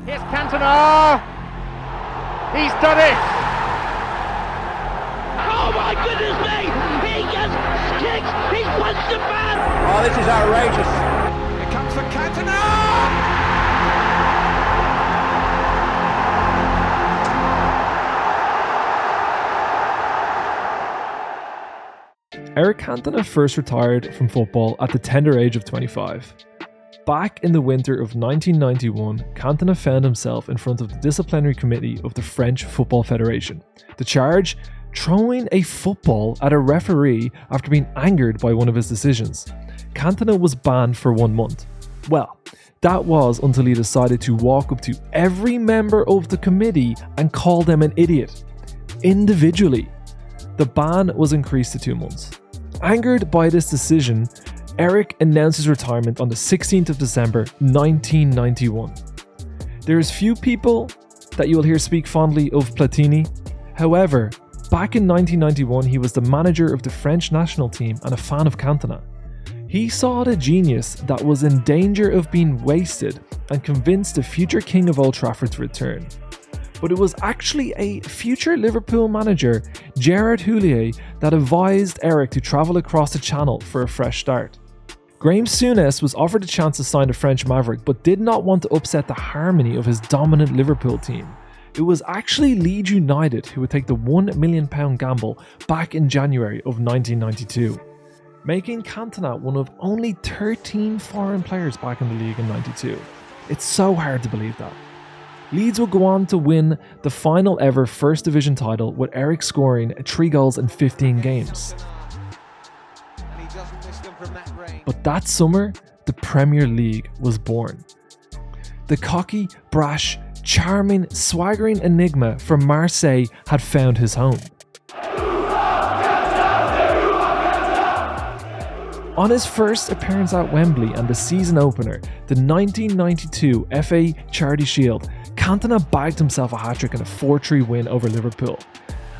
Here's Cantona. He's done it. Oh my goodness me! He just kicks. He's punched the man. Oh, this is outrageous. Here comes the Cantona. Eric Cantona first retired from football at the tender age of 25. Back in the winter of 1991, Cantona found himself in front of the disciplinary committee of the French Football Federation. The charge? Throwing a football at a referee after being angered by one of his decisions. Cantona was banned for 1 month. Well, that was until he decided to walk up to every member of the committee and call them an idiot. Individually. The ban was increased to 2 months. Angered by this decision, Eric announced his retirement on the 16th of December 1991. There is few people that you will hear speak fondly of Platini. However, back in 1991 he was the manager of the French national team and a fan of Cantona. He saw the genius that was in danger of being wasted and convinced the future king of Old Trafford to return. But it was actually a future Liverpool manager, Gerard Houllier, that advised Eric to travel across the channel for a fresh start. Graeme Souness was offered a chance to sign the French Maverick but did not want to upset the harmony of his dominant Liverpool team. It was actually Leeds United who would take the £1 million gamble back in January of 1992, making Cantona one of only 13 foreign players back in the league in 92. It's so hard to believe that. Leeds would go on to win the final ever First Division title with Eric scoring 3 goals in 15 games. But that summer, the Premier League was born. The cocky, brash, charming, swaggering enigma from Marseille had found his home. On his first appearance at Wembley and the season opener, the 1992 FA Charity Shield, Cantona bagged himself a hat-trick in a 4-3 win over Liverpool.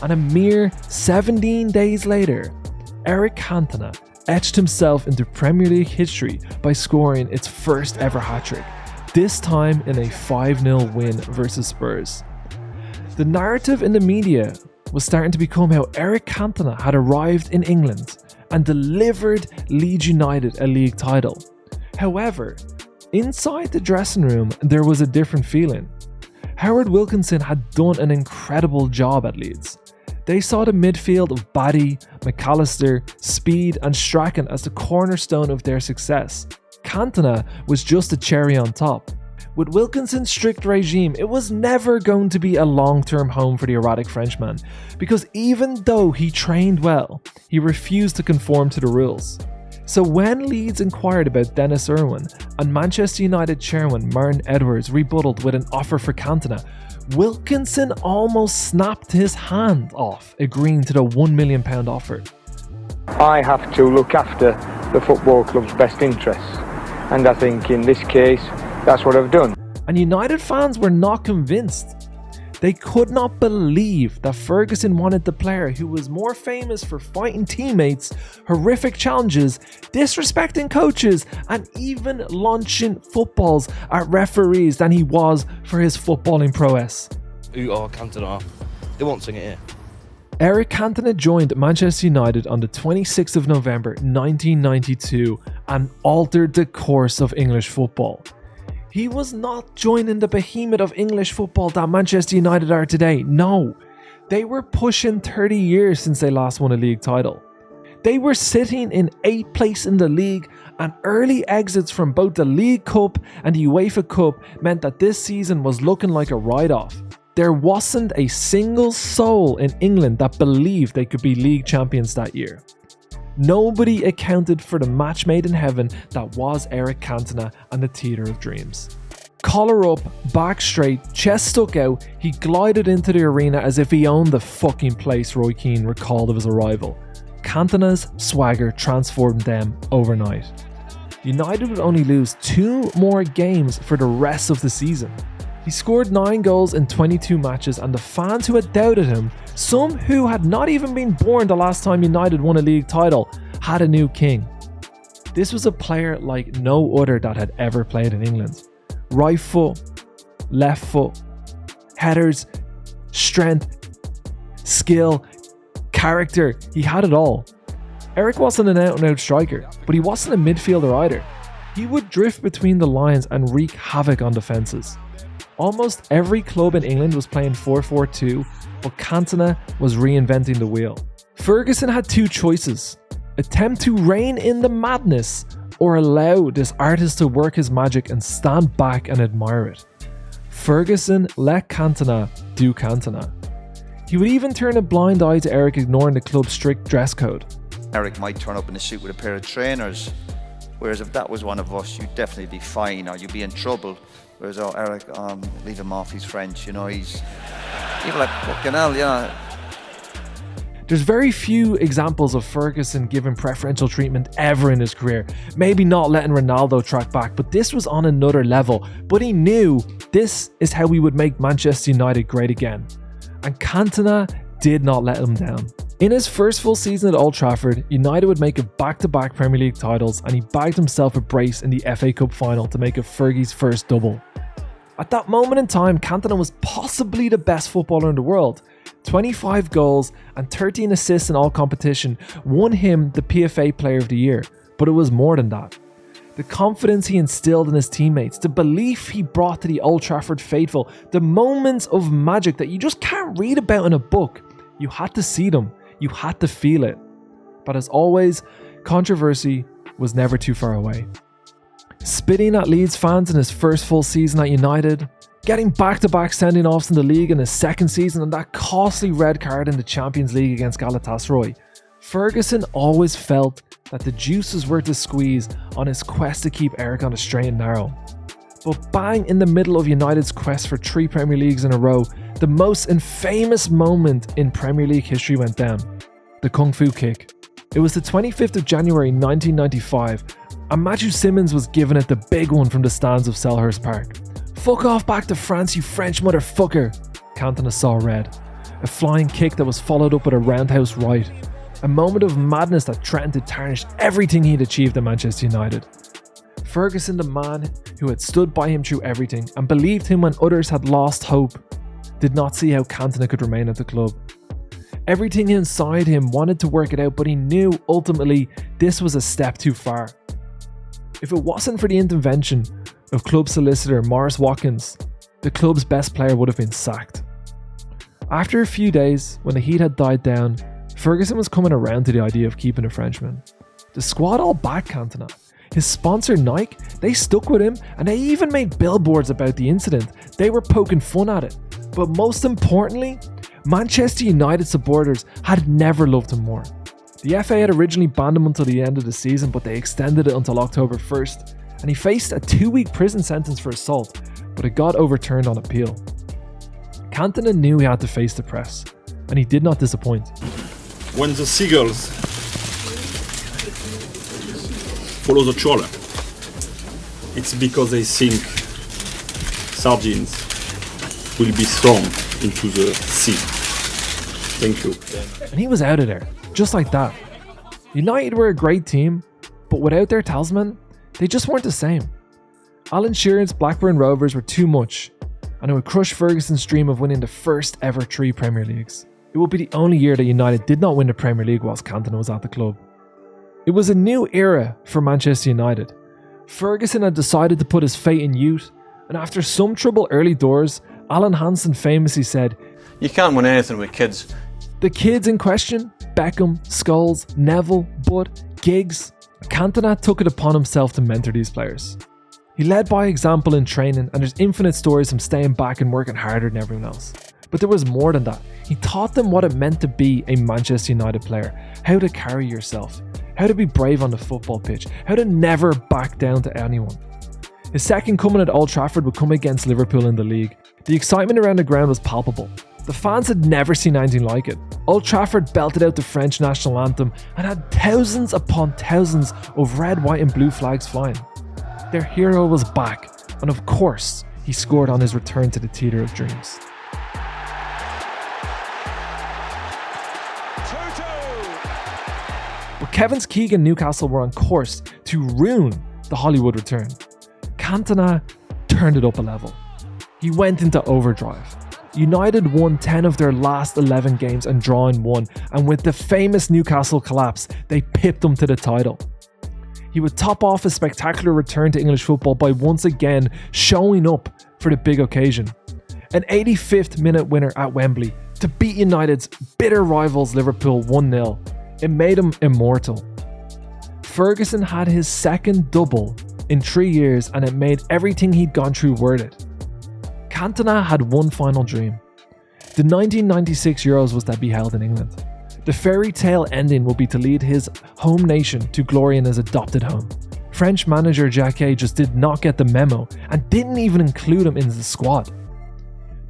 And a mere 17 days later, Eric Cantona etched himself into Premier League history by scoring its first ever hat-trick, this time in a 5-0 win versus Spurs. The narrative in the media was starting to become how Eric Cantona had arrived in England and delivered Leeds United a league title. However, inside the dressing room there was a different feeling. Howard Wilkinson had done an incredible job at Leeds. They saw the midfield of Batty, McAllister, Speed and Strachan as the cornerstone of their success. Cantona was just a cherry on top. With Wilkinson's strict regime, it was never going to be a long-term home for the erratic Frenchman, because even though he trained well, he refused to conform to the rules. So when Leeds inquired about Dennis Irwin and Manchester United chairman Martin Edwards rebutted with an offer for Cantona, Wilkinson almost snapped his hand off, agreeing to the £1 million offer. I have to look after the football club's best interests, and I think in this case that's what I've done. And United fans were not convinced. They could not believe that Ferguson wanted the player who was more famous for fighting teammates, horrific challenges, disrespecting coaches, and even launching footballs at referees than he was for his footballing prowess. Cantona. They won't sing it here. Eric Cantona joined Manchester United on the 26th of November 1992 and altered the course of English football. He was not joining the behemoth of English football that Manchester United are today. No, they were pushing 30 years since they last won a league title. They were sitting in 8th place in the league, and early exits from both the League Cup and the UEFA Cup meant that this season was looking like a write-off. There wasn't a single soul in England that believed they could be league champions that year. Nobody accounted for the match made in heaven that was Eric Cantona and the Theatre of Dreams. Collar up, back straight, chest stuck out, he glided into the arena as if he owned the fucking place, Roy Keane recalled of his arrival. Cantona's swagger transformed them overnight. United would only lose 2 more games for the rest of the season. He scored 9 goals in 22 matches, and the fans who had doubted him, some who had not even been born the last time United won a league title, had a new king. This was a player like no other that had ever played in England. Right foot, left foot, headers, strength, skill, character. He had it all. Eric wasn't an out-and-out striker, but he wasn't a midfielder either. He would drift between the lines and wreak havoc on defences. Almost every club in England was playing 4-4-2, but Cantona was reinventing the wheel. Ferguson had two choices: attempt to rein in the madness, or allow this artist to work his magic and stand back and admire it. Ferguson let Cantona do Cantona. He would even turn a blind eye to Eric ignoring the club's strict dress code. Eric might turn up in a suit with a pair of trainers, whereas if that was one of us, you'd definitely be fine or you'd be in trouble. Whereas, oh, Eric, leave him off, he's French, you know, he's like, fucking hell, yeah. There's very few examples of Ferguson giving preferential treatment ever in his career. Maybe not letting Ronaldo track back, but this was on another level. But he knew this is how we would make Manchester United great again. And Cantona did not let him down. In his first full season at Old Trafford, United would make it back-to-back Premier League titles, and he bagged himself a brace in the FA Cup final to make it Fergie's first double. At that moment in time, Cantona was possibly the best footballer in the world. 25 goals and 13 assists in all competition won him the PFA Player of the Year, but it was more than that. The confidence he instilled in his teammates, the belief he brought to the Old Trafford faithful, the moments of magic that you just can't read about in a book. You had to see them, you had to feel it. But as always, controversy was never too far away. Spitting at Leeds fans in his first full season at United, getting back-to-back sending-offs in the league in his second season, and that costly red card in the Champions League against Galatasaray, Ferguson always felt that the juice was worth the squeeze on his quest to keep Eric on a straight and narrow. But bang in the middle of United's quest for 3 Premier Leagues in a row, the most infamous moment in Premier League history went down: the Kung Fu kick. It was the 25th of January 1995, and Matthew Simmons was giving it the big one from the stands of Selhurst Park. "Fuck off back to France, you French motherfucker!" Cantona saw red. A flying kick that was followed up with a roundhouse right. A moment of madness that threatened to tarnish everything he'd achieved at Manchester United. Ferguson, the man who had stood by him through everything and believed him when others had lost hope, did not see how Cantona could remain at the club. Everything inside him wanted to work it out, but he knew ultimately this was a step too far. If it wasn't for the intervention of club solicitor Maurice Watkins, the club's best player would have been sacked. After a few days, when the heat had died down, Ferguson was coming around to the idea of keeping a Frenchman. The squad all backed Cantona. His sponsor Nike, they stuck with him, and they even made billboards about the incident. They were poking fun at it. But most importantly, Manchester United supporters had never loved him more. The FA had originally banned him until the end of the season, but they extended it until October 1st, and he faced a 2-week prison sentence for assault, but it got overturned on appeal. Cantona knew he had to face the press, and he did not disappoint. When the seagulls follow the trawler, it's because they think sardines will be thrown into the sea. Thank you. And he was out of there, just like that. United were a great team, but without their talisman, they just weren't the same. Alan Shearer's Blackburn Rovers were too much, and it would crush Ferguson's dream of winning the first ever 3 Premier Leagues. It would be the only year that United did not win the Premier League whilst Cantona was at the club. It was a new era for Manchester United. Ferguson had decided to put his fate in youth, and after some trouble early doors, Alan Hansen famously said, "You can't win anything with kids." The kids in question, Beckham, Scholes, Neville, Butt, Giggs, Cantona took it upon himself to mentor these players. He led by example in training, and there's infinite stories of him staying back and working harder than everyone else. But there was more than that. He taught them what it meant to be a Manchester United player, how to carry yourself, how to be brave on the football pitch, how to never back down to anyone. His second coming at Old Trafford would come against Liverpool in the league. The excitement around the ground was palpable. The fans had never seen anything like it. Old Trafford belted out the French national anthem and had thousands upon thousands of red, white and blue flags flying. Their hero was back, and of course, he scored on his return to the theatre of dreams. But Kevin's Keegan Newcastle were on course to ruin the Hollywood return. Cantona turned it up a level. He went into overdrive. United won 10 of their last 11 games and drawn 1, and with the famous Newcastle collapse, they pipped them to the title. He would top off a spectacular return to English football by once again showing up for the big occasion. An 85th minute winner at Wembley to beat United's bitter rivals Liverpool 1-0. It made him immortal. Ferguson had his second double in 3 years, and it made everything he'd gone through worth it. Cantona had one final dream. The 1996 Euros was to be held in England. The fairy tale ending will be to lead his home nation to glory in his adopted home. French manager Jacquet just did not get the memo and didn't even include him in the squad.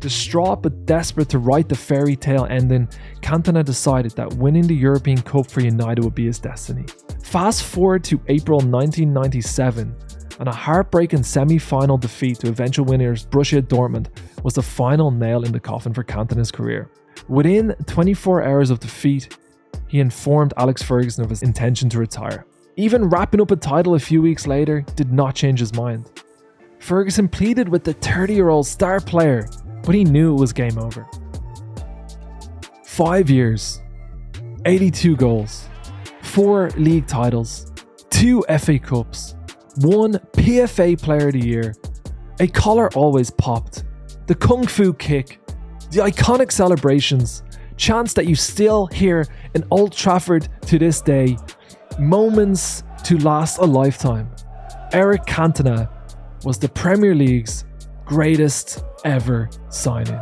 Distraught but desperate to write the fairy tale ending, Cantona decided that winning the European Cup for United would be his destiny. Fast forward to April 1997, and a heartbreaking semi-final defeat to eventual winners Borussia Dortmund was the final nail in the coffin for Cantona's career. Within 24 hours of defeat, he informed Alex Ferguson of his intention to retire. Even wrapping up a title a few weeks later did not change his mind. Ferguson pleaded with the 30-year-old star player, but he knew it was game over. 5 years, 82 goals, 4 league titles, 2 FA Cups, 1 PFA Player of the Year, a collar always popped, the Kung Fu kick, the iconic celebrations, chants that you still hear in Old Trafford to this day, moments to last a lifetime. Eric Cantona was the Premier League's greatest ever signing.